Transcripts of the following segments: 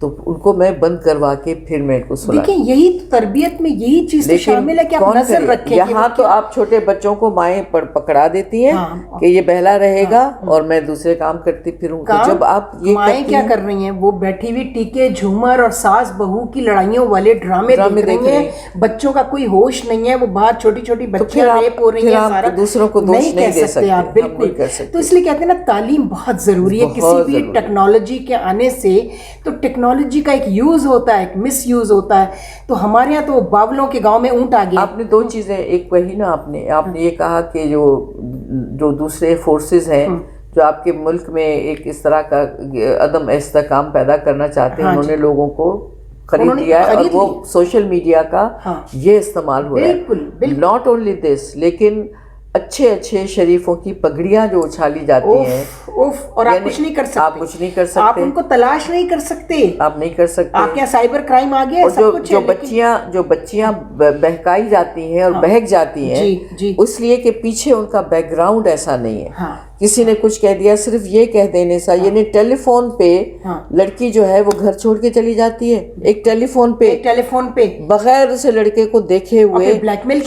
تو ان کو میں بند کروا کے پھر میں ان کو سلا. دیکھیں یہی تو تربیت میں یہی چیز شامل ہے کہ آپ نظر رکھیں. یہاں تو آپ چھوٹے بچوں کو مائیں پکڑا دیتی ہیں کہ یہ بہلا رہے گا اور میں دوسرے کام کرتی پھروں گی. جب آپ یہ مائیں کیا کر رہی ہیں, وہ بیٹھی ہوئی ٹیکے جھومر اور ساس بہو کی لڑائیوں والے ڈرامے دیکھ رہی ہیں. بچوں کا کوئی ہوش نہیں ہے, وہ باہر چھوٹی چھوٹی بچیاں ریپ ہو رہی ہیں. سارا دوسروں کو دوش نہیں دے سکتے آپ, بالکل. تو اس لیے کہتے ہیں نا تعلیم بہت ضروری ہے. کسی بھی ٹیکنالوجی کے آنے سے تو ٹیکنالوجی کا ایک یوز ہوتا ہے, ایک مس یوز ہوتا ہے. تو ہمارے یہاں تو باولوں کے گاؤں میں اونٹ آ گیا. آپ نے دو چیزیں, ایک وہی نا آپ نے یہ کہا کہ جو دوسرے فورسز ہیں جو آپ کے ملک میں ایک اس طرح کا عدم استحکام پیدا کرنا چاہتے ہیں, انہوں نے لوگوں کو خرید لیا ہے اور وہ سوشل میڈیا کا یہ استعمال ہو رہا ہے. ناٹ اونلی دس, لیکن اچھے اچھے شریفوں کی پگڑیاں جو اچھالی جاتی ہیں, اور آپ کچھ نہیں کر سکتے. آپ کچھ نہیں کر سکتے, آپ ان کو تلاش نہیں کر سکتے, آپ نہیں کر سکتے. آپ کیا سائبر کرائم آ گیا. اور جو بچیاں بہکائی جاتی ہیں اور بہک جاتی ہیں اس لیے کہ پیچھے ان کا بیک گراؤنڈ ایسا نہیں ہے. کسی نے کچھ کہہ دیا, صرف یہ کہہ دینے سے, یعنی ٹیلی فون پہ لڑکی جو ہے وہ گھر چھوڑ کے چلی جاتی ہے. ایک ٹیلی فون پہ بغیر اسے لڑکے کو دیکھے ہوئے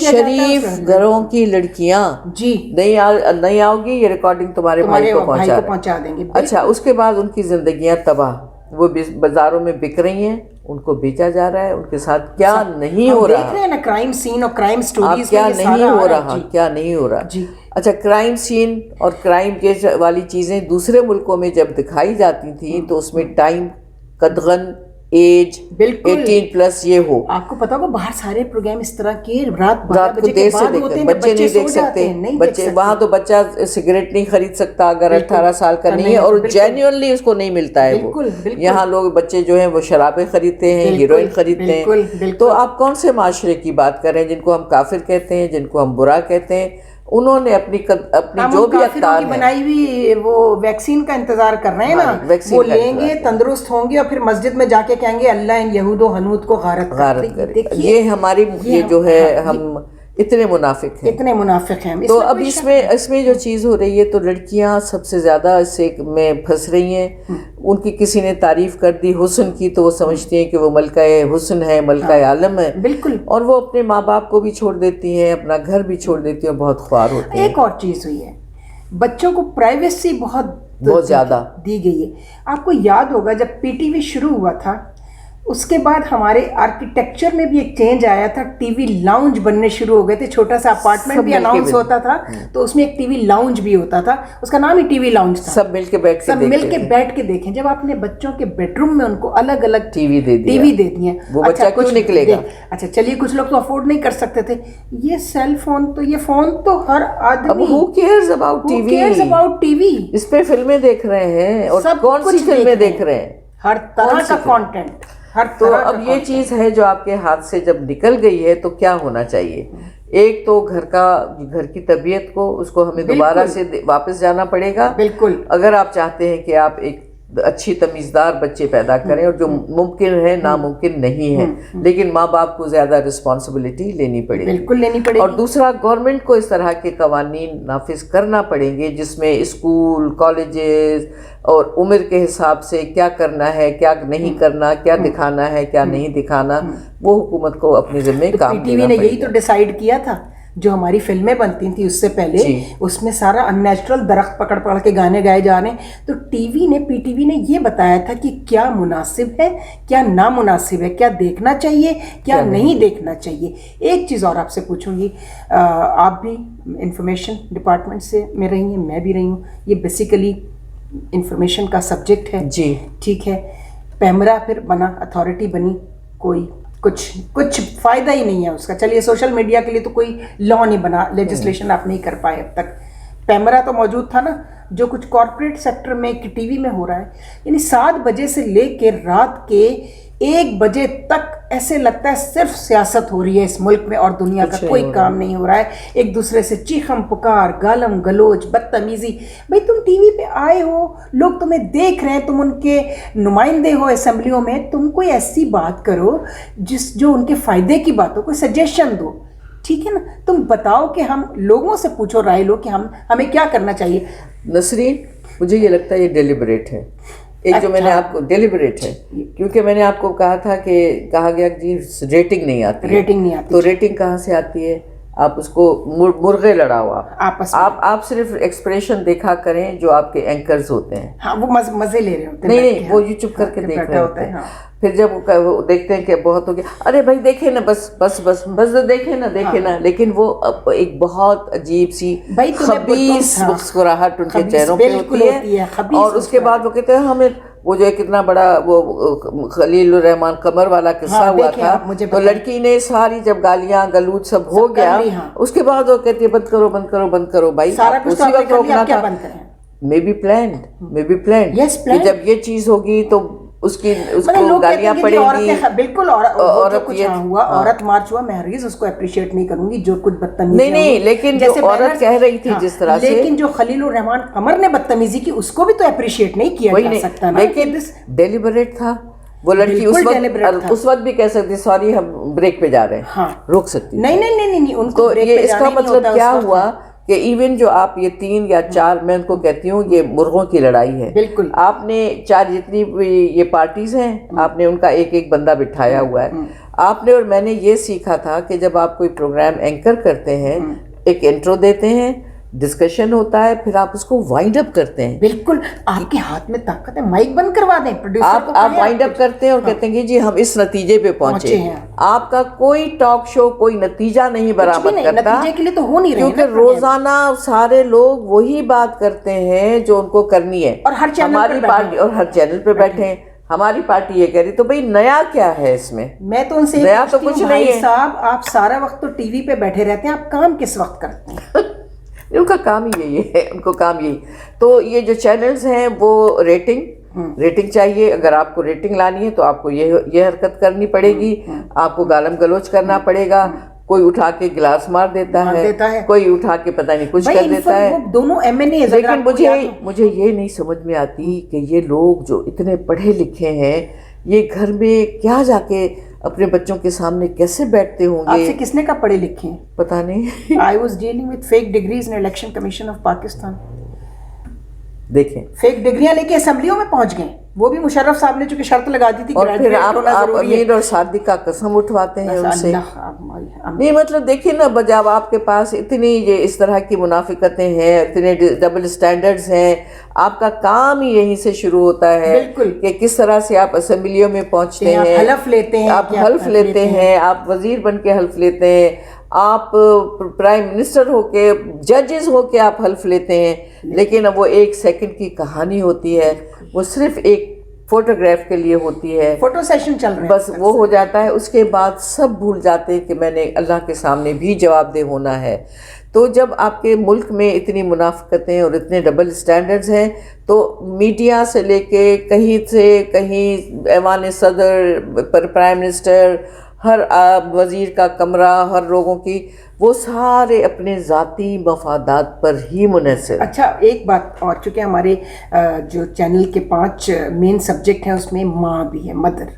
شریف گھروں کی لڑکیاں نہیں آؤ گی, یہ ریکارڈنگ تمہارے بھائی کو پہنچا دیں گے. اچھا, اس کے بعد ان کی زندگیاں تباہ, وہ بازاروں میں بک رہی ہیں, ان کو بیچا جا رہا ہے. ان کے ساتھ کیا نہیں ہو رہا, دیکھ رہے ہیں نا کرائم سین اور کرائم سٹوریز, کیا نہیں ہو رہا. اچھا, کرائم سین اور کرائم کیس والی چیزیں دوسرے ملکوں میں جب دکھائی جاتی تھیں تو اس میں ٹائم, قدغن, ایج 18+ یہ ہو. آپ کو پتا ہوگا باہر سارے پروگرام اس طرح کے رات کو دیر سے دیکھتے, بچے نہیں دیکھ سکتے. بچے وہاں تو بچہ سگریٹ نہیں خرید سکتا اگر 18 سال کا نہیں ہے, اور جینیونلی اس کو نہیں ملتا ہے. وہ یہاں لوگ بچے جو ہیں وہ شرابیں خریدتے ہیں, ہیروئن خریدتے ہیں. تو آپ کون سے معاشرے کی بات کر رہے ہیں جن کو ہم کافر کہتے ہیں, جن کو ہم برا کہتے ہیں؟ انہوں نے اپنی جو بھی اقدار بنائی ہوئی وہ ویکسین کا انتظار کر رہے ہیں نا, وہ لیں گے, تندرست ہوں گے, اور پھر مسجد میں جا کے کہیں گے اللہ ان یہود و حنود کو غارت کرے. یہ ہماری یہ جو ہے ہم اتنے منافق ہیں. تو اب اس میں جو چیز ہو رہی ہے تو لڑکیاں سب سے زیادہ اس سے میں پھنس رہی ہیں. ان کی کسی نے تعریف کر دی حسن کی تو وہ سمجھتی ہیں کہ وہ ملکہ حسن ہے, ملکہ عالم ہے. بالکل. اور وہ اپنے ماں باپ کو بھی چھوڑ دیتی ہیں, اپنا گھر بھی چھوڑ دیتی ہیں, بہت خوار ہوتی ہیں. ایک اور چیز ہوئی ہے, بچوں کو پرائیویسی بہت زیادہ دی گئی ہے. آپ کو یاد ہوگا جب PTV شروع ہوا تھا اس کے بعد ہمارے آرکیٹیکچر میں بھی ایک چینج آیا تھا. ٹی وی لاؤنج بننے شروع ہو گئے تھے. چھوٹا سا اپارٹمنٹ بھی اناؤنس ہوتا تھا تو اس میں ایک ٹی وی لاؤنج بھی ہوتا تھا, اس کا نام ہی ٹی وی لاؤنج تھا. سب مل کے بیٹھ کے دیکھیں. جب آپ نے بچوں کے بیڈ روم میں ان کو الگ الگ ٹی وی دے دیے, وہ بچہ کچھ نکلے گا. اچھا چلیے, کچھ لوگ تو افورڈ نہیں کر سکتے تھے. یہ سیل فون تو, یہ فون تو ہر آدمی, who cares about TV, اس پہ فلمیں دیکھ رہے ہیں, اور کون سی فلمیں دیکھ رہے ہیں, ہر طرح کا کانٹینٹ. تو اب یہ چیز ہے جو آپ کے ہاتھ سے جب نکل گئی ہے تو کیا ہونا چاہیے؟ ایک تو گھر کی طبیعت کو, اس کو ہمیں دوبارہ سے واپس جانا پڑے گا. بالکل. اگر آپ چاہتے ہیں کہ آپ ایک اچھی تمیزدار بچے پیدا کریں, اور جو ممکن ہے, ناممکن نہیں ہے, لیکن ماں باپ کو زیادہ رسپانسبلٹی لینی پڑے گی. بالکل لینی پڑے گی. اور دوسرا, گورنمنٹ کو اس طرح کے قوانین نافذ کرنا پڑیں گے جس میں اسکول, کالجز اور عمر کے حساب سے کیا کرنا ہے, کیا نہیں کرنا, کیا دکھانا ہے, کیا نہیں دکھانا, وہ حکومت کو اپنے ذمہ کام دینا PTV نے یہی تو ڈیسائیڈ کیا تھا. جو ہماری فلمیں بنتی تھیں اس سے پہلے اس میں سارا ان نیچرل درخت پکڑ کے گانے گائے جا رہے ہیں. تو PTV نے یہ بتایا تھا کہ کیا مناسب ہے, کیا نامناسب ہے, کیا دیکھنا چاہیے, کیا نہیں دیکھنا چاہیے. ایک چیز اور آپ سے پوچھوں گی, آپ بھی انفارمیشن ڈپارٹمنٹ سے میں رہی ہیں, میں بھی رہی ہوں, یہ بیسیکلی انفارمیشن کا سبجیکٹ ہے. جی ٹھیک ہے. پیمرا پھر بنا, اتھارٹی بنی, کوئی کچھ فائدہ ہی نہیں ہے اس کا. چلیے سوشل میڈیا کے لیے تو کوئی لا نہیں بنا, لیجسلیشن آپ نہیں کر پائے اب تک. پیمرا تو موجود تھا نا. جو کچھ کارپوریٹ سیکٹر میں ٹی وی میں ہو رہا ہے, یعنی 7 بجے سے لے کے رات کے 1 بجے تک ایسے لگتا ہے صرف سیاست ہو رہی ہے اس ملک میں, اور دنیا کا کوئی کام نہیں ہو رہا ہے. ایک دوسرے سے چیخم پکار, گالم گلوچ, بدتمیزی. بھائی تم ٹی وی پہ آئے ہو, لوگ تمہیں دیکھ رہے ہیں, تم ان کے نمائندے ہو اسمبلیوں میں, تم کوئی ایسی بات کرو جو ان کے فائدے کی بات ہو, کوئی سجیشن دو. ٹھیک ہے نا, تم بتاؤ کہ ہم لوگوں سے پوچھو, رائے لو کہ ہمیں کیا کرنا چاہیے. نسرین, مجھے یہ لگتا ہے یہ ڈیلیبریٹ ہے. ایک جو میں نے آپ کو ڈیلیبریٹ ہے، کیونکہ میں نے آپ کو کہا تھا کہ کہا گیا جی ریٹنگ نہیں آتی، تو ریٹنگ کہاں سے آتی ہے؟ آپ اس کو مرغے لڑاؤ، آپ صرف ایکسپریشن دیکھا کریں جو آپ کے اینکرز ہوتے ہیں، ہاں وہ مزے لے رہے ہوتے ہیں، نہیں وہ یہ چپ کر کے دیکھ رہے ہوتے ہیں، پھر جب وہ دیکھتے ہیں کہ بہت ہو گیا، ارے بھائی دیکھیں نا، بس دیکھیں نا، لیکن وہ ایک بہت عجیب سی خبیث مسکراہٹ ان کے چہروں پہ ہوتی ہے، اور اس کے بعد وہ کہتے ہیں ہمیں وہ جو کتنا بڑا وہ خلیل الرحمان قمر والا قصہ ہوا تھا، تو لڑکی نے ساری جب گالیاں گلوچ سب ہو گیا، اس کے بعد وہ کہتی ہے بند کرو بھائی، اسی وقت روکنا تھا، مے بی پلانڈ کہ جب یہ چیز ہوگی تو اس کو گالیاں پڑیں گی، بالکل، عورت کچھ ہوا، عورت مارچ ہوا، میں ہرگز اس کو اپریشیٹ نہیں کروں گی جو کچھ بدتمیزی، نہیں، لیکن جو عورت کہہ رہی تھی جس طرح سے، لیکن جو خلیل الرحمان قمر نے بدتمیزی کی اس کو بھی تو اپریشیٹ نہیں کیا جا سکتا نا، لیکن ڈیلیبریٹ تھا وہ لڑکی، اس وقت بھی کہہ سکتی سوری ہم بریک پہ جا رہے ہیں، روک سکتی، نہیں ان کو اس کا مطلب کیا ہوا کہ ایون جو آپ یہ 3 یا 4 میں ان کو کہتی ہوں یہ مرغوں کی لڑائی ہے، بالکل، آپ نے 4 جتنی یہ پارٹیز ہیں آپ نے ان کا ایک بندہ بٹھایا ہوا ہے، آپ نے، اور میں نے یہ سیکھا تھا کہ جب آپ کوئی پروگرام اینکر کرتے ہیں، ایک انٹرو دیتے ہیں، ڈسکشن ہوتا ہے، پھر آپ اس کو وائنڈ اپ کرتے ہیں، بالکل آپ کے ہاتھ میں طاقت ہے، مائک بند کروا دیں، آپ وائنڈ اپ کرتے ہیں اور کہتے ہیں کہ جی ہم اس نتیجے پہ پہنچے ہیں، آپ کا کوئی ٹاک شو کوئی نتیجہ نہیں برآمد کرتا، نتیجے کے لیے تو ہو نہیں رہے، کیونکہ روزانہ سارے لوگ وہی بات کرتے ہیں جو ان کو کرنی ہے، اور ہماری پارٹی اور ہر چینل پہ بیٹھے ہیں، ہماری پارٹی یہ کہہ رہی، تو بھئی نیا کیا ہے اس میں؟ میں تو ان سے نیا تو کچھ نہیں ہے صاحب، آپ سارا وقت تو ٹی وی پہ بیٹھے رہتے ہیں، آپ کام کس وقت کرتے ہیں؟ ان کا کام ہی یہی ہے، ان کو کام یہی، تو یہ جو چینلز ہیں وہ ریٹنگ چاہیے، اگر آپ کو ریٹنگ لانی ہے تو آپ کو یہ حرکت کرنی پڑے گی، آپ کو گالم گلوچ کرنا پڑے گا، کوئی اٹھا کے گلاس مار دیتا ہے، کوئی اٹھا کے پتہ نہیں کچھ کر دیتا ہے، دونوں MNA، لیکن مجھے یہ نہیں سمجھ میں آتی کہ یہ لوگ جو اتنے پڑھے لکھے ہیں یہ گھر میں کیا جا کے اپنے بچوں کے سامنے کیسے بیٹھتے ہوں گے؟ آپ سے کس نے کہا پڑھے لکھے ہیں؟ پتہ نہیں، I was dealing with fake degrees in Election Commission of Pakistan. دیکھیں فیک ڈگریاں لے کے اسمبلیوں میں پہنچ گئے، وہ بھی مشرف صاحب نے چونکہ شرط لگا دی تھی، اور پھر آپ امین اور صادق کا قسم اٹھواتے ہیں ان سے، نہیں مطلب دیکھیے نا، جب آپ کے پاس اتنی اس طرح کی منافقتیں ہیں، اتنے ڈبل سٹینڈرڈز ہیں، آپ کا کام ہی یہیں سے شروع ہوتا ہے کہ کس طرح سے آپ اسمبلیوں میں پہنچتے ہیں، حلف لیتے ہیں، آپ حلف لیتے ہیں، آپ وزیر بن کے حلف لیتے ہیں، آپ پرائم منسٹر ہو کے، ججز ہو کے آپ حلف لیتے ہیں، لیکن اب وہ 1 سیکنڈ کی کہانی ہوتی ہے، وہ صرف ایک فوٹوگراف کے لیے ہوتی ہے، فوٹو سیشن چل رہا ہے، بس وہ ہو جاتا ہے، اس کے بعد سب بھول جاتے ہیں کہ میں نے اللہ کے سامنے بھی جواب دہ ہونا ہے۔ تو جب آپ کے ملک میں اتنی منافقتیں اور اتنے ڈبل سٹینڈرڈز ہیں، تو میڈیا سے لے کے کہیں ایوان صدر، پرائم منسٹر، ہر وزیر کا کمرہ، ہر لوگوں کی، وہ سارے اپنے ذاتی مفادات پر ہی منحصر۔ اچھا ایک بات اور، چونکہ ہمارے جو چینل کے 5 مین سبجیکٹ ہیں اس میں ماں بھی ہے، مدر،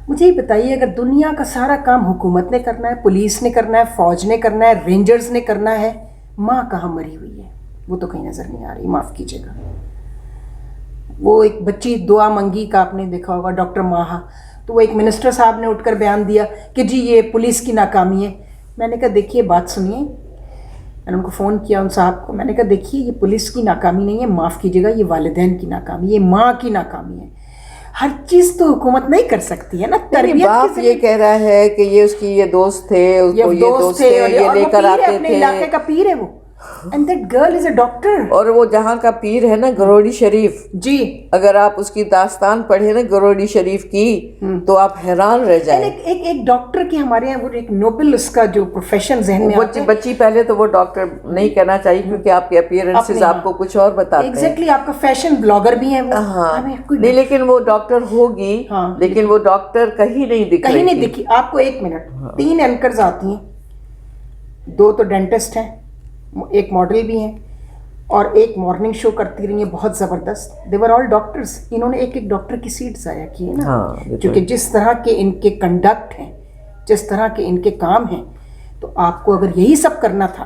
مجھے یہ بتائیے اگر دنیا کا سارا کام حکومت نے کرنا ہے، پولیس نے کرنا ہے، فوج نے کرنا ہے، رینجرز نے کرنا ہے، ماں کہاں مری ہوئی ہے؟ وہ تو کہیں نظر نہیں آ رہی، معاف کیجیے گا۔ وہ ایک بچی دعا منگی کا آپ نے دیکھا ہوگا، ڈاکٹر ماہا، تو وہ ایک منسٹر صاحب نے اٹھ کر بیان دیا کہ جی یہ پولیس کی ناکامی ہے۔ میں نے کہا دیکھیے بات سنیے، میں نے ان کو فون کیا ان صاحب کو، میں نے کہا دیکھیے یہ پولیس کی ناکامی نہیں ہے، معاف کیجیے گا، یہ والدین کی ناکامی، یہ ماں کی ناکامی ہے۔ ہر چیز تو حکومت نہیں کر سکتی ہے نا، تربیت باپ یہ کہہ رہا ہے کہ یہ اس کی یہ دوست تھے، اس کو یہ دوست تھے، یہ لے کر آتے تھے، اپنے علاقے کا پیر ہے وہ، and that girl is a doctor۔ اور وہ جہاں کا پیر ہے نا گروڑی شریف، جی اگر آپ اس کی داستان پڑھیں نا گروڑی شریف کی تو آپ حیران رہ جائیں۔ ایک ڈاکٹر کی ہمارے یہاں وہ ایک نوبل اس کا جو پروفیشن ذہن میں آتا ہے، بچی پہلے تو وہ ڈاکٹر نہیں کہنا چاہیے کیونکہ آپ کے اپیرنسز آپ کو کچھ اور بتاتے ہیں۔ ایگزیکٹلی، آپ کا فیشن بلاگر بھی ہیں وہ، نہیں لیکن وہ ڈاکٹر ہوگی، لیکن وہ ڈاکٹر کہیں نہیں دکھی۔ آپ کو 1 منٹ، 3 اینکرز آتی ہیں، 2 تو ڈینٹسٹ ہیں، ایک ماڈل بھی ہیں، اور ایک مارننگ شو کرتی رہی ہیں بہت زبردست، دے ور آل ڈاکٹرز۔ انہوں نے ایک ڈاکٹر کی سیٹ ضائع کی ہے نا، کیونکہ جس طرح کے ان کے کنڈکٹ ہیں، جس طرح کے ان کے کام ہیں، تو آپ کو اگر یہی سب کرنا تھا،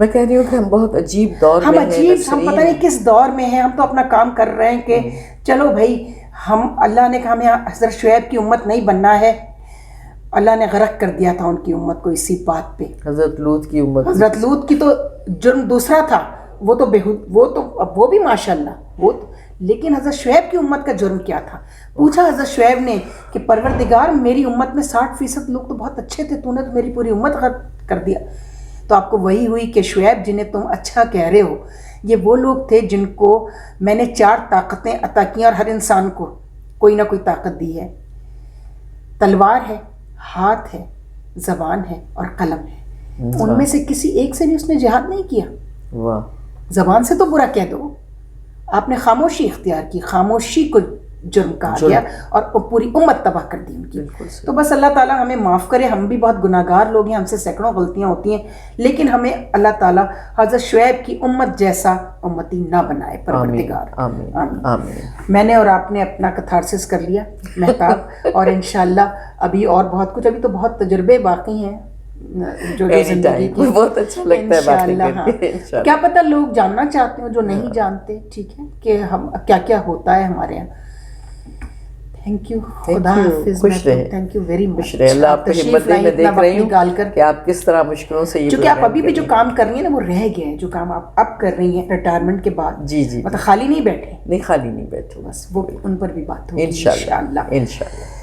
میں کہہ رہی ہوں کہ ہم بہت عجیب دور ہم میں عجیب، ہم پتہ نہیں کس دور میں ہیں. ہم تو اپنا کام کر رہے ہیں کہ چلو بھائی ہم، اللہ نے کہا ہمیں حضرت شعیب کی امت نہیں بننا ہے. اللہ نے غرق کر دیا تھا ان کی امت کو اسی بات پہ. حضرت لوط کی امت، حضرت لوط کی تو جرم دوسرا تھا، وہ بھی ماشاءاللہ وہ، لیکن حضرت شعیب کی امت کا جرم کیا تھا؟ پوچھا حضرت شعیب نے کہ پروردگار میری امت میں 60% لوگ تو بہت اچھے تھے، تو نے تو میری پوری امت غرق کر دیا. تو آپ کو وہی ہوئی کہ شعیب جنہیں تم اچھا کہہ رہے ہو، یہ وہ لوگ تھے جن کو میں نے 4 طاقتیں عطا کی، اور ہر انسان کو کوئی نہ کوئی طاقت دی ہے. تلوار ہے، ہاتھ ہے، زبان ہے اور قلم ہے. ان میں سے کسی ایک سے بھی اس نے جہاد نہیں کیا. واہ. زبان سے تو برا کہہ دو، آپ نے خاموشی اختیار کی، خاموشی کو جرم کہا گیا اور پوری امت تباہ کر دی ان کی. تو بس اللہ تعالیٰ ہمیں معاف کرے، ہم بھی بہت گناہ گار لوگ ہیں، ہم سے سینکڑوں غلطیاں ہوتی ہیں، لیکن ہمیں اللہ تعالیٰ حضرت شعیب کی امت جیسا امتی نہ بنائے پروردگار. آمین آمین. میں نے اور آپ نے اپنا کتھارسس کر لیا مہتاب، اور انشاءاللہ ابھی اور بہت کچھ، ابھی تو بہت تجربے باقی ہیں جو زندگی کی. بہت اچھا لگتا ہے باتیں کر کے. کیا پتہ لوگ جاننا چاہتے ہوں جو نہیں جانتے. ٹھیک ہے کہ ہم کیا کیا ہوتا ہے ہمارے یہاں. Thank you. خدا حافظ. Thank you very much. اللہ آپ کو ہمت دے. میں دیکھ رہی ہوں کہ آپ کس طرح مشکلوں سے، چونکہ آپ ابھی بھی جو کام کر رہی ہیں نا وہ رہ گئے ہیں، جو کام آپ اب کر رہی ہیں ریٹائرمنٹ کے بعد. جی جی، مطلب خالی نہیں بیٹھے. نہیں خالی نہیں بیٹھے، بس وہ ان پر بھی بات ہوگی انشاءاللہ انشاءاللہ.